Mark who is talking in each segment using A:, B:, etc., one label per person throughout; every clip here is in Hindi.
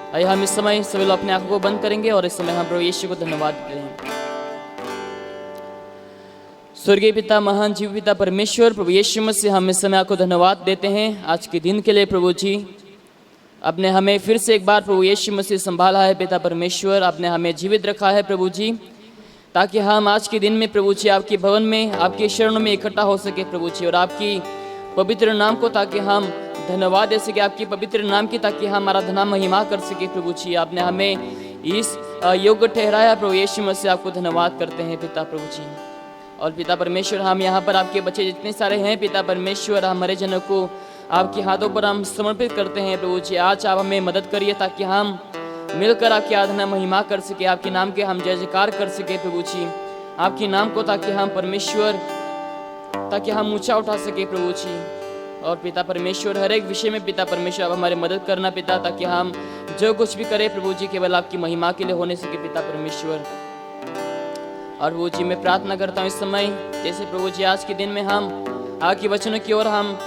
A: आइए हम इस समय सभी लोग अपने आंखों को बंद करेंगे और इस समय हम प्रभु यीशु को धन्यवाद देते हैं। स्वर्गीय पिता, महान जीव पिता परमेश्वर, प्रभु यीशु मसीह, हम इस समय आपको धन्यवाद देते हैं आज के दिन के लिए। प्रभु जी, आपने हमें फिर से एक बार प्रभु यीशु मसीह संभाला है। पिता परमेश्वर, आपने हमें जीवित रखा है प्रभु जी, ताकि हम आज के दिन में प्रभु जी आपके भवन में, आपके शरणों में इकट्ठा हो सके प्रभु जी, और आपकी पवित्र नाम को ताकि हम धन्यवाद दे सके, आपकी पवित्र नाम की ताकि हम आराधना महिमा कर सके प्रभु जी। आपने हमें इस योग्य ठहराया प्रभु यीशु मसीह, आपको धन्यवाद करते हैं पिता प्रभु जी। और पिता परमेश्वर, हम यहाँ पर आपके बच्चे जितने सारे हैं पिता परमेश्वर, हमारे जनों को आपके हाथों पर हम समर्पित करते हैं प्रभु जी। आज आप हमें मदद करिए ताकि हम मिलकर आपकी आराधना महिमा कर सके, आपके नाम के हम जय जयकार कर सके प्रभु जी, आपके नाम को ताकि हम परमेश्वर, ताकि हम ऊंचा उठा सके प्रभु जी। और पिता परमेश्वर, हर एक विषय में पिता परमेश्वर आप हमारी मदद करना पिता, ताकि हम जो कुछ भी करें प्रभु जी केवल आपकी महिमा के लिए होने सके पिता परमेश्वर। और प्रभु जी, मैं प्रार्थना करता हूँ इस समय, जैसे प्रभु जी आज के दिन में हम आपके वचनों की ओर हम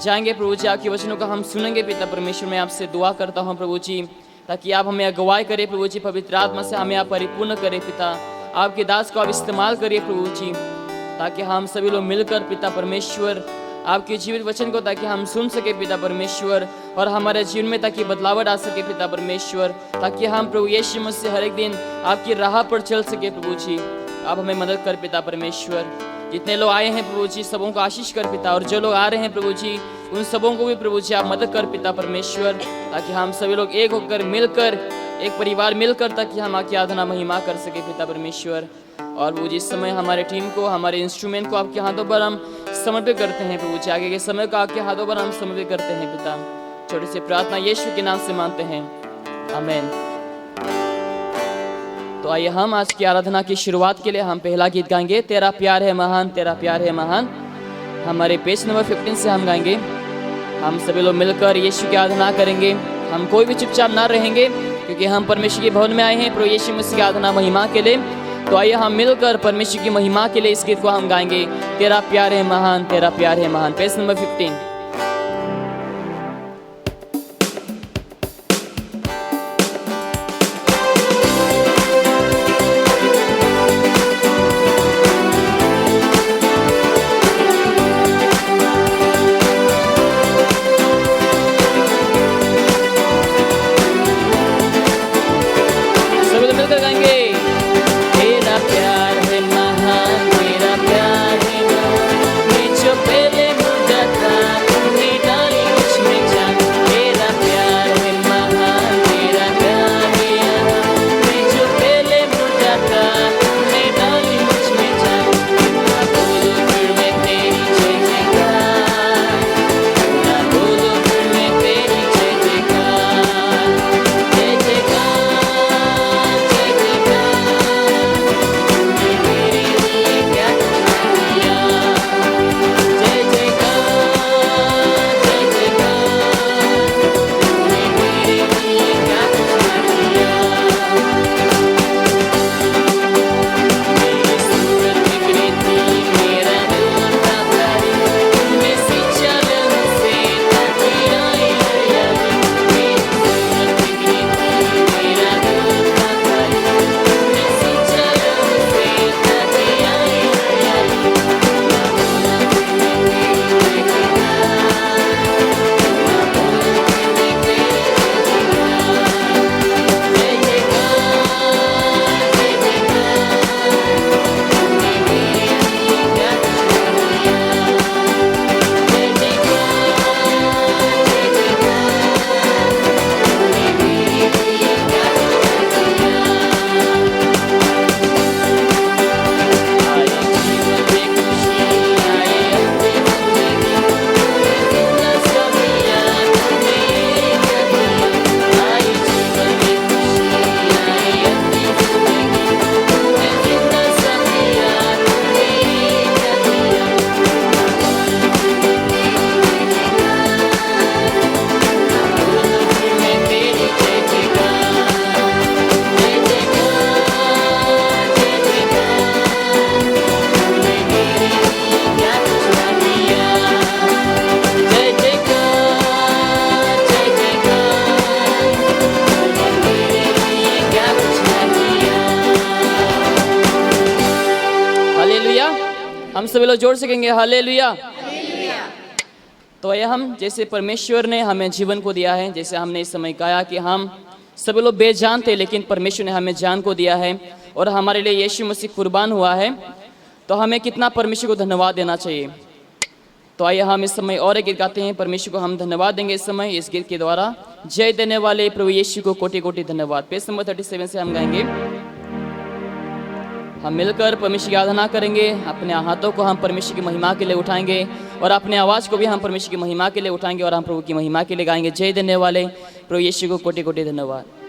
A: जाएंगे प्रभु जी, आपके वचनों को हम सुनेंगे पिता परमेश्वर। मैं आपसे दुआ करता हूँ प्रभु जी, ताकि आप हमें अगुवाई करें प्रभु जी, पवित्र आत्मा से हमें आप परिपूर्ण करें पिता, आपके दास को आप इस्तेमाल करिए प्रभु जी, ताकि हम सभी लोग मिलकर पिता परमेश्वर आपके जीवित वचन को ताकि हम सुन सके पिता परमेश्वर, और हमारे जीवन में ताकि बदलाव आ सके पिता परमेश्वर, ताकि हम प्रभु यीशु मसीह हर एक दिन आपकी राह पर चल सके प्रभु जी। आप हमें मदद कर पिता परमेश्वर। जितने लोग आए हैं प्रभु जी सबों को आशीष कर पिता, और जो लोग आ रहे हैं प्रभु जी उन सबों को भी प्रभु जी आप मदद कर पिता परमेश्वर, ताकि हम सभी लोग एक होकर मिलकर, एक परिवार मिलकर, ताकि हम आपकी आराधना महिमा कर सके पिता परमेश्वर। और प्रभु जी इस समय हमारे टीम को, हमारे इंस्ट्रूमेंट को आपके हाथों पर हम समर्पित करते हैं प्रभु जी, आगे के समय को आपके हाथों पर हम समर्पित करते हैं पिता। छोटी सी प्रार्थना यीशु के नाम से मानते हैं, आमीन। तो आइए हम आज की आराधना की शुरुआत के लिए हम पहला गीत गाएंगे, तेरा प्यार है महान, तेरा प्यार है महान। हमारे पेज नंबर 15 से हम गाएंगे। हम सभी लोग मिलकर यीशु की आराधना करेंगे। हम कोई भी चुपचाप ना रहेंगे, क्योंकि हम परमेश्वर के भवन में आए हैं प्रभु यीशु मसीह की आराधना महिमा के लिए। तो आइए हम मिलकर परमेश्वर की महिमा के लिए इस गीत को हम गाएंगे, तेरा प्यार है महान, तेरा प्यार है महान। Page number 15।
B: Thank you.
A: सभी लोग जोड़ सकेंगे हालेलुया। तो ये हम जैसे परमेश्वर ने हमें जीवन को दिया है, जैसे हमने इस समय कहा कि हम सभी लोग बेजान थे लेकिन परमेश्वर ने हमें जान को दिया है और हमारे लिए यीशु मसीह कुर्बान हुआ है, तो हमें कितना परमेश्वर को धन्यवाद देना चाहिए। तो आइए हम इस समय और एक गीत गाते हैं, परमेश्वर को हम धन्यवाद देंगे इस समय इस गीत के द्वारा। जय देने वाले प्रभु यीशु को कोटि कोटि धन्यवाद। पेज नंबर 37 से हम गाएंगे। हम मिलकर परमेश्वर की आराधना करेंगे, अपने हाथों को हम परमेश्वर की महिमा के लिए उठाएंगे और अपने आवाज़ को भी हम परमेश्वर की महिमा के लिए उठाएंगे और हम प्रभु की महिमा के लिए गाएंगे। जय देने वाले प्रभु यीशु को कोटि कोटि धन्यवाद।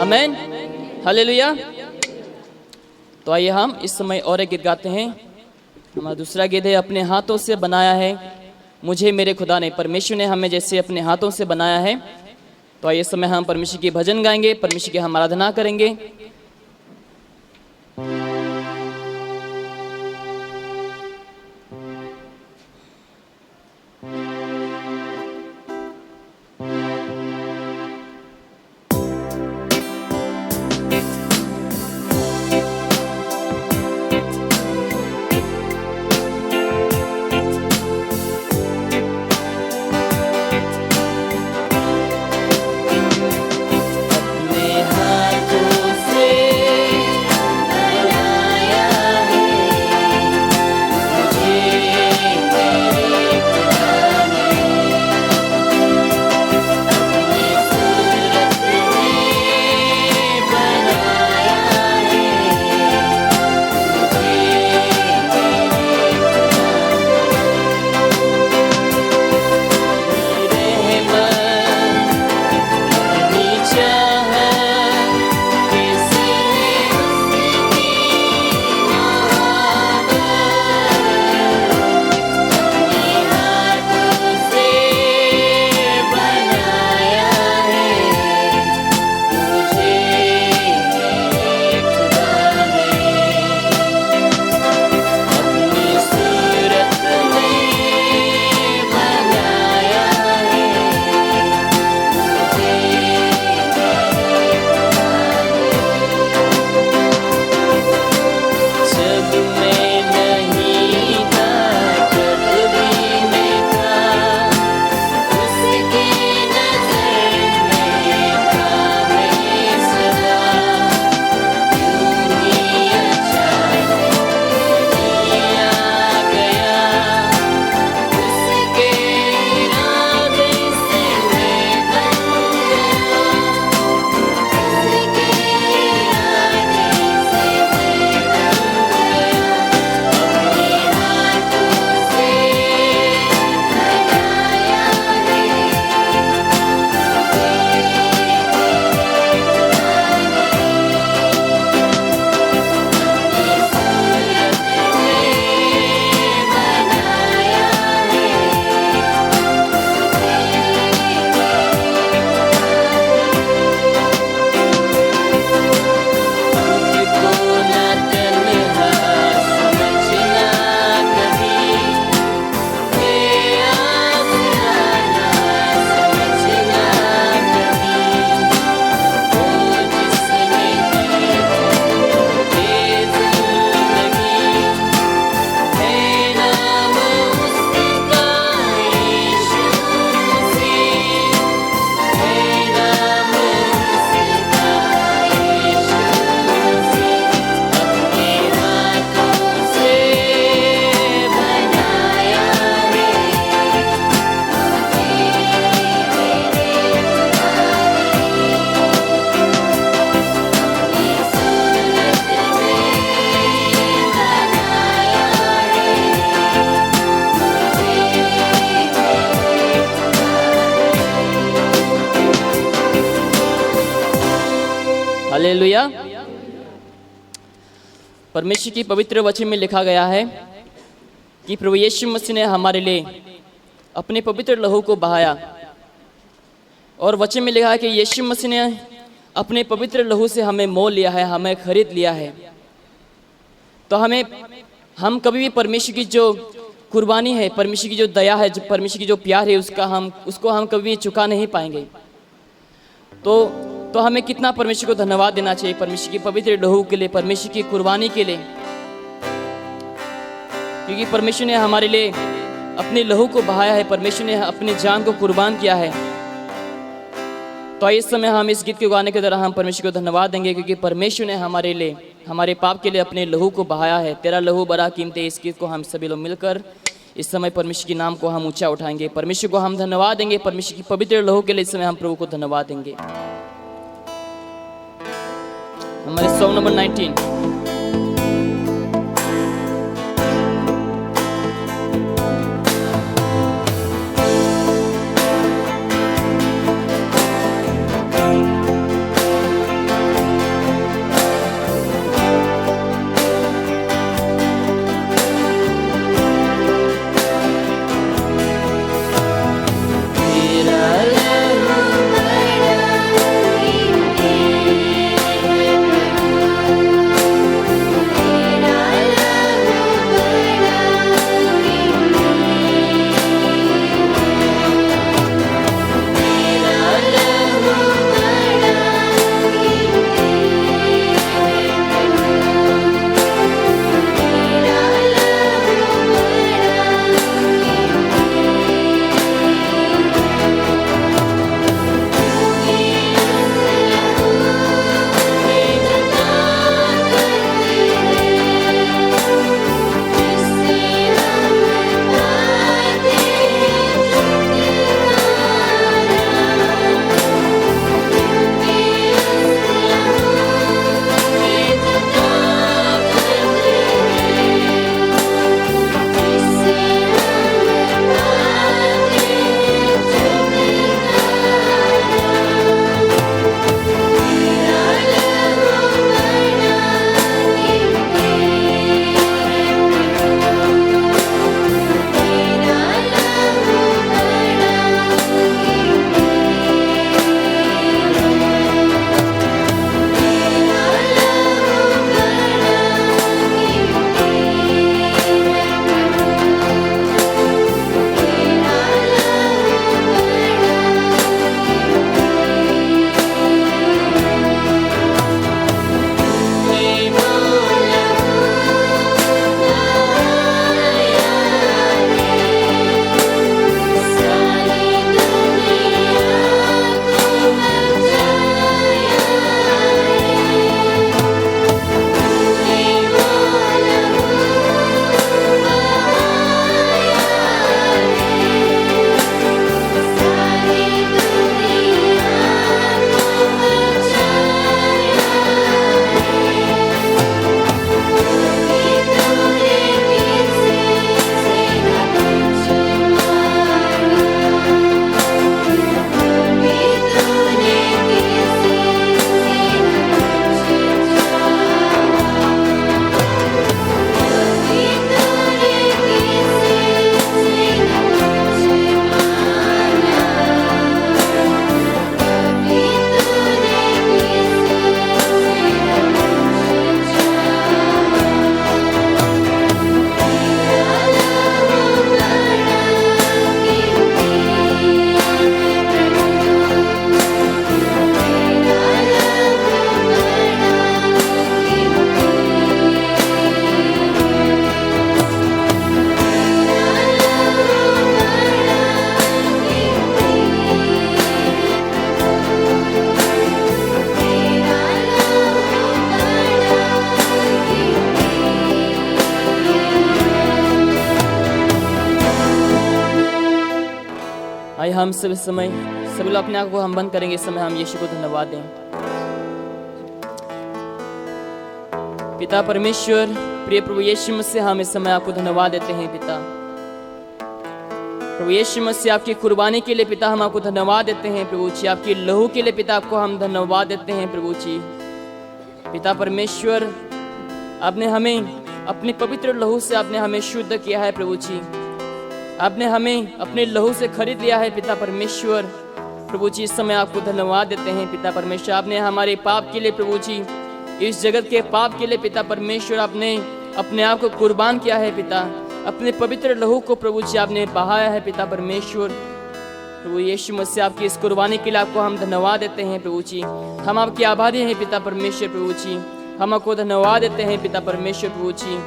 A: आमेन, हालेलुया। तो आइए हम इस समय और एक गीत गाते हैं। हमारा दूसरा गीत है, अपने हाथों से बनाया है मुझे मेरे खुदा ने। परमेश्वर ने हमें जैसे अपने हाथों से बनाया है, तो आइए इस समय हम परमेश्वर के भजन गाएंगे, परमेश्वर की हम आराधना करेंगे। हालेलुया। परमेश्वर की पवित्र वचन में लिखा गया है कि प्रभु यीशु मसीह ने हमारे लिए अपने पवित्र लहू को बहाया, और वचन में लिखा है कि यीशु मसीह ने अपने पवित्र लहू से हमें मोल लिया है, हमें खरीद लिया है। तो हम कभी भी परमेश्वर की जो कुर्बानी है, परमेश्वर की जो दया है, परमेश्वर की जो प्यार है, उसको हम कभी भी चुका नहीं पाएंगे। तो हमें कितना परमेश्वर को धन्यवाद देना चाहिए, परमेश्वर की पवित्र लहू के लिए, परमेश्वर की कुर्बानी के लिए, क्योंकि परमेश्वर ने हमारे लिए अपने लहू को बहाया है, परमेश्वर ने अपनी जान को कुर्बान किया है। तो इस समय हम इस गीत के गाने के द्वारा हम परमेश्वर को धन्यवाद देंगे, क्योंकि परमेश्वर ने हमारे लिए, हमारे पाप के लिए अपने लहू को बहाया है। तेरा लहू बड़ा कीमती है। इस गीत को हम सभी लोग मिलकर इस समय परमेश्वर के नाम को हम ऊंचा उठाएंगे, परमेश्वर को हम धन्यवाद देंगे, परमेश्वर की पवित्र लहू के लिए इस समय हम प्रभु को धन्यवाद देंगे। हमारे सॉन्ग नंबर 19।
B: तेरा लहू बड़ा
A: आइए हम सब इस समय सभी लोग अपने आप को हम बंद करेंगे। इस समय हम यीशु को धन्यवाद दें। पिता परमेश्वर, प्रिय प्रभु यीशु मसीह, हम इस समय आपको धन्यवाद देते हैं। पिता प्रभु यीशु मसीह, आपकी कुर्बानी के लिए पिता हम आपको धन्यवाद देते हैं। प्रभु जी, आपकी लहू के लिए पिता आपको हम धन्यवाद देते हैं। प्रभु जी, पिता परमेश्वर, आपने हमें अपने पवित्र लहू से आपने हमें शुद्ध किया है। प्रभु जी, आपने हमें अपने लहू से खरीद लिया है। पिता परमेश्वर, प्रभु जी, इस समय आपको धन्यवाद देते हैं। पिता परमेश्वर, आपने हमारे पाप के लिए, प्रभु जी, इस जगत के पाप के लिए पिता परमेश्वर, आपने अपने आप को कुर्बान किया है। पिता, अपने पवित्र लहू को प्रभु जी आपने बहाया है। पिता परमेश्वर, प्रभु यीशु मसीह, आपकी इस कुर्बानी के लिए आपको हम धन्यवाद देते हैं। प्रभु जी, हम आपके आभारी हैं। पिता परमेश्वर, प्रभु जी, हम आपको धन्यवाद देते हैं। पिता परमेश्वर, प्रभु जी,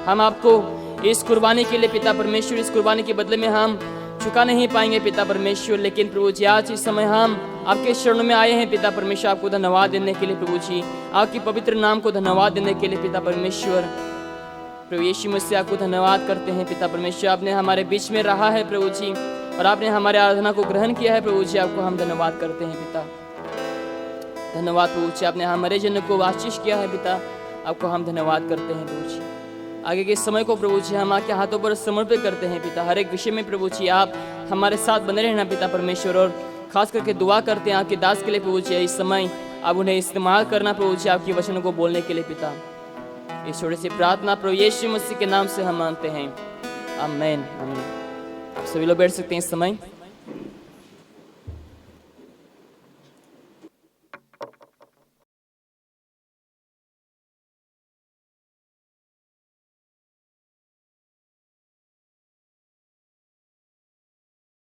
A: हम आपको इस कुर्बानी के लिए पिता परमेश्वर, इस कुर्बानी के बदले में हम चुका नहीं पाएंगे पिता परमेश्वर, लेकिन प्रभु जी आज इस समय हम आपके शरण में आए हैं। पिता परमेश्वर, आपको धन्यवाद देने के लिए प्रभु जी, आपकी पवित्र नाम को धन्यवाद देने के लिए पिता परमेश्वर, प्रभु यीशु मसीह, आपको धन्यवाद करते हैं। पिता परमेश्वर, आपने हमारे बीच में रहा है प्रभु जी, और आपने हमारे आराधना को ग्रहण किया है। प्रभु जी, आपको हम धन्यवाद करते हैं। पिता धन्यवाद प्रभु जी, आपने हमारे जन को आशीष किया है। पिता, आपको हम धन्यवाद करते हैं। प्रभु जी, आगे के समय को प्रभु जी हम आपके हाथों पर समर्पित करते हैं। पिता, हर एक विषय में प्रभु जी आप हमारे साथ बने रहना पिता परमेश्वर, और खास करके दुआ करते हैं आपके दास के लिए प्रभु जी, इस समय आप उन्हें इस्तेमाल करना प्रभु जी, आपकी वचनों को बोलने के लिए। पिता, इस छोटी सी प्रार्थना प्रभु यीशु मसीह के नाम से हम मांगते हैं, आमीन। आमीन। सभी लोग बैठ सकते हैं इस समय।